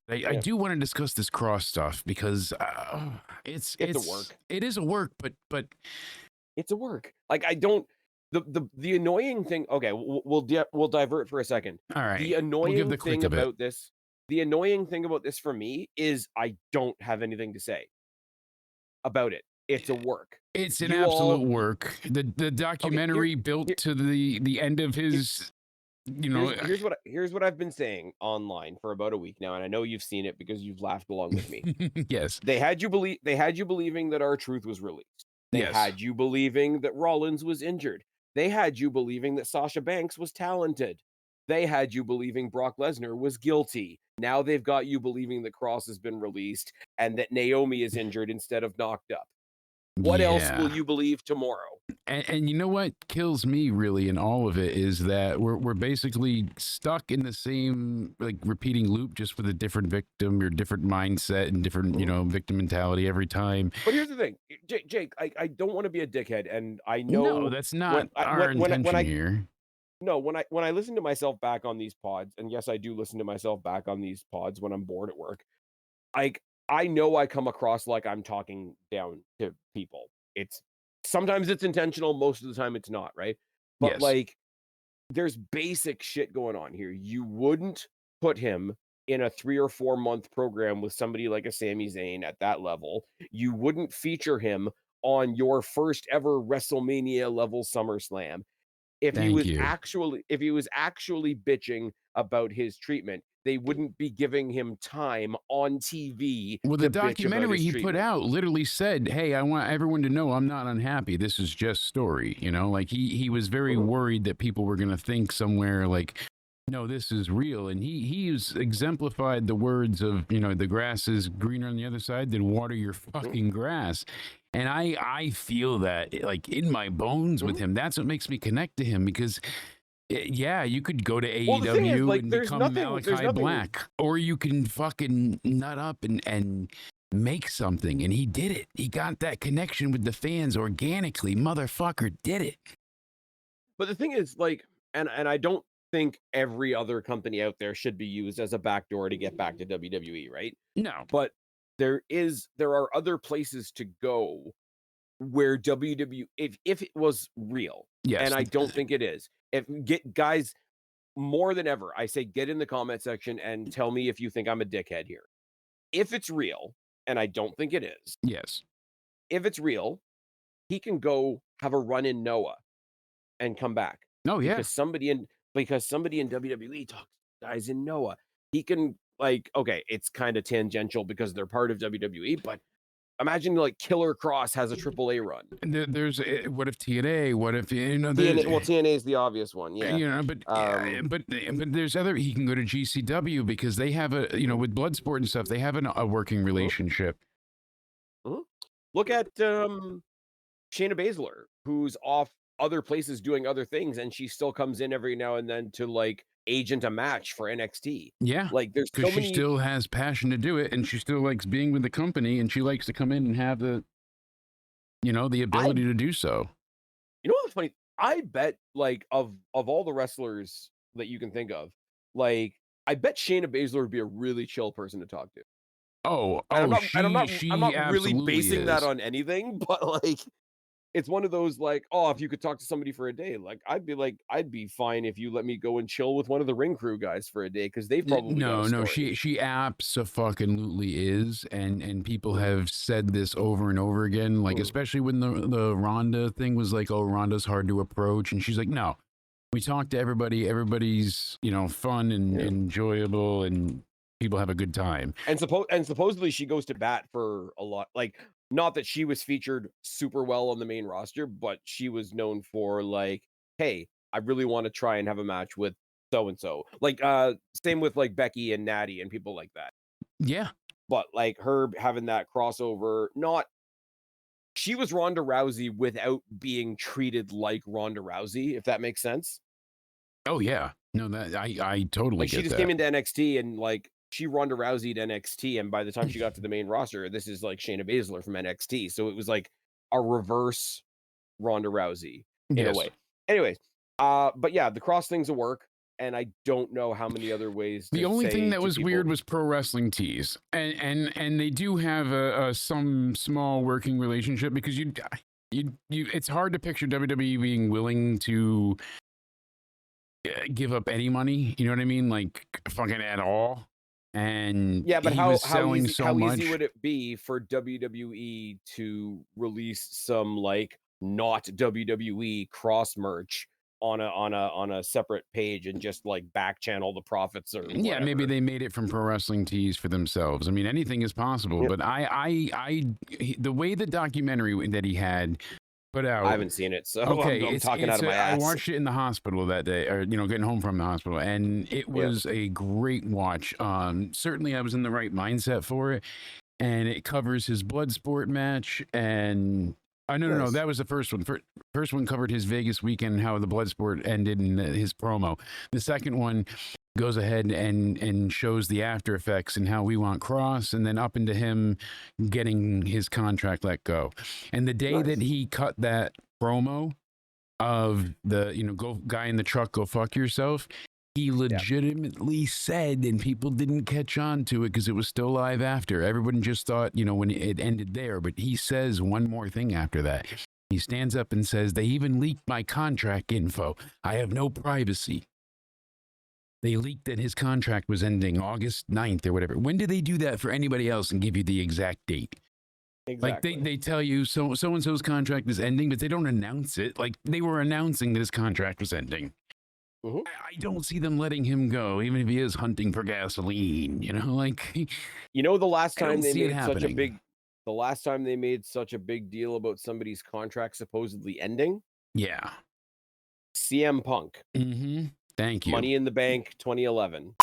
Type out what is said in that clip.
I Yeah. do want to discuss this cross stuff because It's a work. it is a work, but It's a work. Like, I don't the annoying thing, okay, we'll divert for a second. all The right, we'll give annoying the click thing of it. about this the annoying thing about this for me is I don't have anything to say about it. It's a work. It's an You all absolute work. The okay, documentary built here to the end of here his, you know, here's what I've been saying online for about a week now, and I know you've seen it because you've laughed along with me. yes, They had you believing that R-Truth was released. They yes, had you believing that Rollins was injured. They had you believing that Sasha Banks was talented. They had you believing Brock Lesnar was guilty. Now they've got you believing that Cross has been released and that Naomi is injured instead of knocked up. What else will yeah. you believe tomorrow? And you know what kills me really in all of it is that we're basically stuck in the same like repeating loop, just with a different victim or different mindset and different, Mhm. victim mentality every time. But here's the thing, Jake, I don't want to be a dickhead, and I No, know that's not our when intention I here. no, when I listen to myself back on these pods, and yes, I do listen to myself back on these pods when I'm bored at work. Like, I know I come across like I'm talking down to people. It's sometimes it's intentional, most of the time it's not, right? But Yes. like there's basic shit going on here. You wouldn't put him in a 3 or 4 month program with somebody like a Sami Zayn at that level. You wouldn't feature him on your first ever WrestleMania level SummerSlam Thank you. if he was actually bitching about his treatment, they wouldn't be giving him time on TV Well, the to bitch about documentary his he put treatment. out literally said, "Hey, I want everyone to know I'm not unhappy. This is just story." Like he was very Mhm, worried that people were going to think somewhere like, "No, this is real." And he's exemplified the words of, the grass is greener on the other side, then water your mhm, fucking grass. And I feel that like in my bones with mhm. him. That's what makes me connect to him because yeah, you could go to Well, the thing is, AEW like, and become there's Malachi nothing Black, or you can fucking nut up and make something. And he did it. He got that connection with the fans organically. Motherfucker did it. but the thing is, like, and I don't think every other company out there should be used as a backdoor to get back to WWE, right? No. But there are other places to go where WWE if it was real, and Yes. I don't think it is. If get guys more than ever, I say get in the comment section and tell me if you think I'm a dickhead here. If it's real, and I don't think it is, Yes. if it's real, he can go have a run in Noah and come back Oh yeah. because somebody in WWE talks to guys in Noah. He can like okay, it's kind of tangential because they're part of WWE, but imagine like Killer Cross has a AAA run. There's what if TNA? What if TNA, well, there's TNA is the obvious one, yeah. but Um, but there's other. He can go to GCW because they have a mhm, with Bloodsport and stuff. They have a working mhm, relationship. mhm. Look at Shayna Baszler, who's off other places doing other things, and she still comes in every now and then to like agent a match for NXT. Yeah, Like, there's because so she many. still has passion to do it, and she still likes being with the company, and she likes to come in and have the I, ability to do so. you know what's funny? I bet like of all the wrestlers that you can think of, like I bet Shayna Baszler would be a really chill person to talk to. Oh, And oh, I'm she not really absolutely basing that is. on anything, but like it's one of those like, oh, if you could talk to somebody for a day, like, I'd be fine if you let me go and chill with one of the ring crew guys for a day because they've probably got a No, no, story. she abso-fucking-lutely is, and people Mhm, have said this over and over again, like mhm, especially when the Rhonda thing was like, oh, Rhonda's hard to approach, and she's like, no, we talk to everybody, everybody's fun and yeah. enjoyable, and people have a good time. And supposedly she goes to bat for a lot. Like, not that she was featured super well on the main roster, but she was known for like, hey, I really want to try and have a match with so and so. Like, same with like Becky and Natty and people like that. Yeah. But like her having that crossover, not she was Ronda Rousey without being treated like Ronda Rousey, if that makes sense. Oh yeah. No, that I totally Like she get just came that. into NXT and like she Ronda Rousey'd NXT, and by the time she got to the main roster, this is like Shayna Baszler from NXT. So it was like a reverse Ronda Rousey in a Yes. way. Anyways, but yeah, the cross thing's a work. and I don't know how many other ways The to only thing say that to was people. weird was Pro Wrestling Tees, and they do have a some small working relationship because you it's hard to picture WWE being willing to give up any money. You know what I mean? Like fucking at all. And Yeah, but he was how selling easy so how easy much. would it be for WWE to release some like not WWE cross merch on a separate page and just like back channel the profits or Yeah, maybe whatever? they made it from Pro Wrestling Tees for themselves. I mean, anything is possible. Yep. But the way the documentary that he had put I out. haven't seen it, so Okay, I'm talking out it's of my I ass. watched it in the hospital that day, or getting home from the hospital, and it Yeah, was a great watch. Certainly I was in the right mindset for it, and it covers his blood sport match, and no, nice. that was the first one. First one covered his Vegas weekend, how the blood sport ended, and his promo. The second one goes ahead and shows the after effects and how we want Cross, and then up into him getting his contract let go. And the day that Nice. he cut that promo of the go guy in the truck, go fuck yourself, he Yeah. legitimately said, and people didn't catch on to it because it was still live after. Everyone just thought when it ended there, but he says one more thing after that. He stands up and says, they even leaked my contract info. I have no privacy. They leaked that his contract was ending August 9th or whatever. When did they do that for anybody else and give you the exact date? Like Exactly. they tell you so and so's contract is ending, but they don't announce it. Like they were announcing that his contract was ending. Mhm. I don't see them letting him go, even if he is hunting for gasoline. Like You know, the last I time don't they see it made such a happening. big the last time they made such a big deal about somebody's contract supposedly ending? Yeah. CM Punk, Mm-hmm. Thank you. Money in the Bank 2011.